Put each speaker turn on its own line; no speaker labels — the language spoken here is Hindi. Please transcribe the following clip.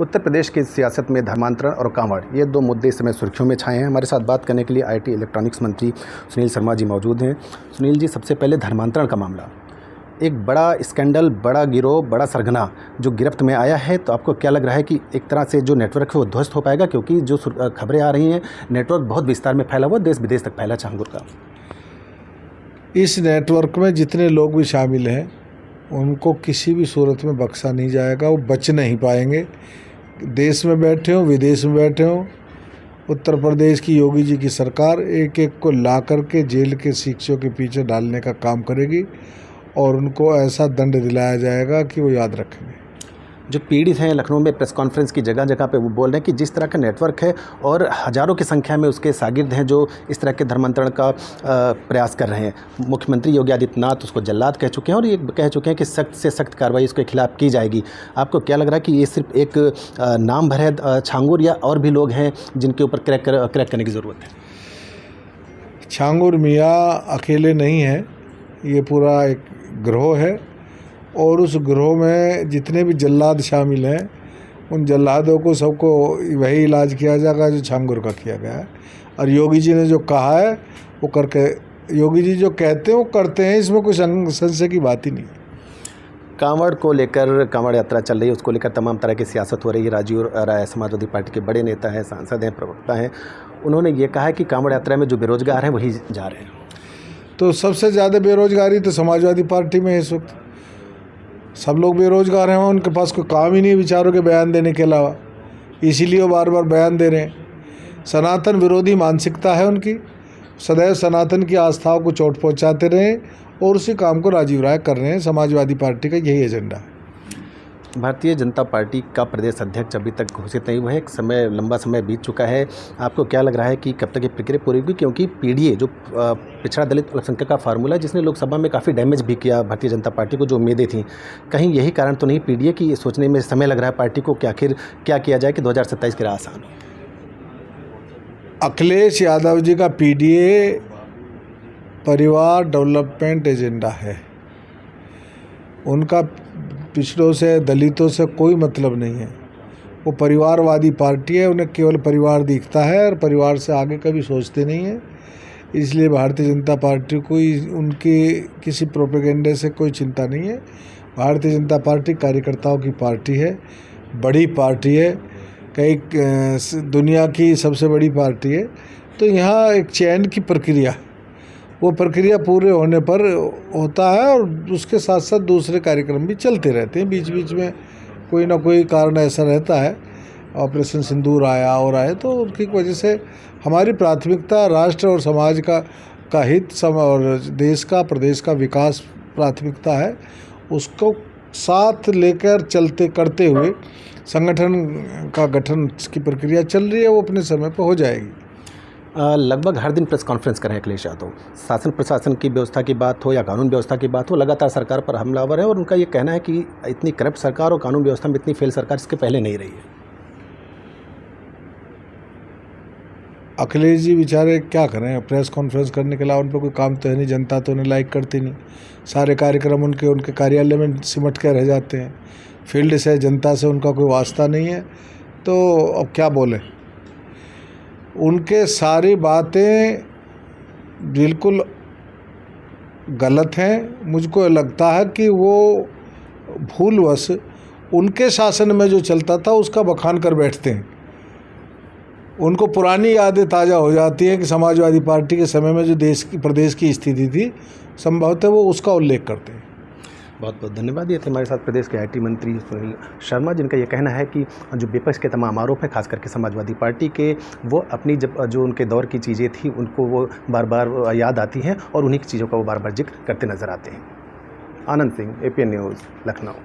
उत्तर प्रदेश की सियासत में धर्मांतरण और कांवड़, ये दो मुद्दे इस समय सुर्खियों में छाए हैं। हमारे साथ बात करने के लिए आईटी इलेक्ट्रॉनिक्स मंत्री सुनील शर्मा जी मौजूद हैं। सुनील जी, सबसे पहले धर्मांतरण का मामला, एक बड़ा स्कैंडल, बड़ा गिरोह, बड़ा सरगना जो गिरफ्त में आया है, तो आपको क्या लग रहा है कि एक तरह से जो नेटवर्क है वो ध्वस्त हो पाएगा? क्योंकि जो खबरें आ रही हैं, नेटवर्क बहुत विस्तार में फैला हुआ, देश विदेश तक फैला छांगुर का।
इस नेटवर्क में जितने लोग भी शामिल हैं उनको किसी भी सूरत में बख्शा नहीं जाएगा, वो बच नहीं पाएंगे। देश में बैठे हों, विदेश में बैठे हों, उत्तर प्रदेश की योगी जी की सरकार एक एक को ला करके जेल के शिक्षों के पीछे डालने का काम करेगी और उनको ऐसा दंड दिलाया जाएगा कि वो याद रखेंगे।
जो पीड़ित हैं, लखनऊ में प्रेस कॉन्फ्रेंस की जगह जगह पे वो बोल रहे हैं कि जिस तरह का नेटवर्क है और हज़ारों की संख्या में उसके शागिर्द हैं जो इस तरह के धर्मांतरण का प्रयास कर रहे हैं। मुख्यमंत्री योगी आदित्यनाथ उसको जल्लाद कह चुके हैं और ये कह चुके हैं कि सख्त से सख्त कार्रवाई उसके खिलाफ की जाएगी। आपको क्या लग रहा है कि ये सिर्फ एक नाम भर है छांगुर, या और भी लोग हैं जिनके ऊपर क्रैक करने की ज़रूरत है?
छांगुर मियाँ अकेले नहीं है, ये पूरा एक गिरोह है और उस गिरोह में जितने भी जल्लाद शामिल हैं उन जल्लादों को सबको वही इलाज किया जाएगा जो छांगुर का किया गया है। और योगी जी ने जो कहा है वो करके, योगी जी जो कहते हैं वो करते हैं, इसमें कोई संशय की बात ही नहीं।
कांवड़ को लेकर, कांवड़ यात्रा चल रही है, उसको लेकर तमाम तरह की सियासत हो रही है। राजीव राय समाजवादी पार्टी के बड़े नेता हैं, सांसद हैं, प्रवक्ता हैं, उन्होंने ये कहा है कि कांवड़ यात्रा में जो बेरोजगार हैं वही जा रहे हैं।
तो सबसे ज़्यादा बेरोजगारी तो समाजवादी पार्टी में है इस वक्त। सब लोग बेरोजगार हैं, उनके पास कोई काम ही नहीं है बेचारों के बयान देने के अलावा, इसीलिए वो बार बार बयान दे रहे हैं। सनातन विरोधी मानसिकता है उनकी, सदैव सनातन की आस्थाओं को चोट पहुंचाते रहे और उसी काम को राजीव राय कर रहे हैं। समाजवादी पार्टी का यही एजेंडा है।
भारतीय जनता पार्टी का प्रदेश अध्यक्ष अभी तक घोषित नहीं हुआ है, एक समय, लंबा समय बीत चुका है। आपको क्या लग रहा है कि कब तक ये प्रक्रिया पूरी होगी? क्योंकि पीडीए जो पिछड़ा दलित अल्पसंख्यक का फार्मूला है, जिसने लोकसभा में काफ़ी डैमेज भी किया भारतीय जनता पार्टी को, जो उम्मीदें थी, कहीं यही कारण तो नहीं पीडीए की? सोचने में समय लग रहा है पार्टी को कि आखिर क्या किया जाए कि 2027 की राह आसान हो।
अखिलेश यादव जी का पीडीए परिवार डेवलपमेंट एजेंडा है। उनका पिछड़ों से, दलितों से कोई मतलब नहीं है। वो परिवारवादी पार्टी है, उन्हें केवल परिवार दिखता है और परिवार से आगे कभी सोचते नहीं है। इसलिए भारतीय जनता पार्टी को उनकी किसी प्रोपेगेंडे से कोई चिंता नहीं है। भारतीय जनता पार्टी कार्यकर्ताओं की पार्टी है, बड़ी पार्टी है, कई दुनिया की सबसे बड़ी पार्टी है। तो यहाँ एक चयन की प्रक्रिया, वो प्रक्रिया पूरे होने पर होता है और उसके साथ साथ दूसरे कार्यक्रम भी चलते रहते हैं। बीच बीच में कोई ना कोई कारण ऐसा रहता है, ऑपरेशन सिंदूर आया और आए, तो उनकी वजह से हमारी प्राथमिकता राष्ट्र और समाज का हित और देश का, प्रदेश का विकास प्राथमिकता है। उसको साथ लेकर चलते करते हुए संगठन का गठन की प्रक्रिया चल रही है, वो अपने समय पर हो जाएगी।
लगभग हर दिन प्रेस कॉन्फ्रेंस करें अखिलेश यादव। शासन प्रशासन की व्यवस्था की बात हो या कानून व्यवस्था की बात हो, लगातार सरकार पर हमलावर है और उनका ये कहना है कि इतनी करप्ट सरकार और कानून व्यवस्था में इतनी फेल सरकार इसके पहले नहीं रही है।
अखिलेश जी बेचारे क्या करें, प्रेस कॉन्फ्रेंस करने के अलावा उन पर कोई काम तो है नहीं, जनता तो उन्हें लाइक करती नहीं। सारे कार्यक्रम उनके कार्यालय में सिमट के रह जाते हैं, फील्ड से, जनता से उनका कोई वास्ता नहीं है। तो अब क्या बोलें, उनके सारी बातें बिल्कुल गलत हैं। मुझको लगता है कि वो भूलवश उनके शासन में जो चलता था उसका बखान कर बैठते हैं। उनको पुरानी यादें ताज़ा हो जाती हैं कि समाजवादी पार्टी के समय में जो प्रदेश की स्थिति थी, संभवतः वो उसका उल्लेख करते हैं।
बहुत बहुत धन्यवाद। ये थे हमारे साथ प्रदेश के आईटी मंत्री सुनील शर्मा, जिनका ये कहना है कि जो विपक्ष के तमाम आरोप हैं, खास करके समाजवादी पार्टी के, वो अपनी जो उनके दौर की चीज़ें थी उनको वो बार बार याद आती हैं और उन्हीं की चीज़ों का वो बार बार जिक्र करते नजर आते हैं। Anand Singh, APN news, Lucknow.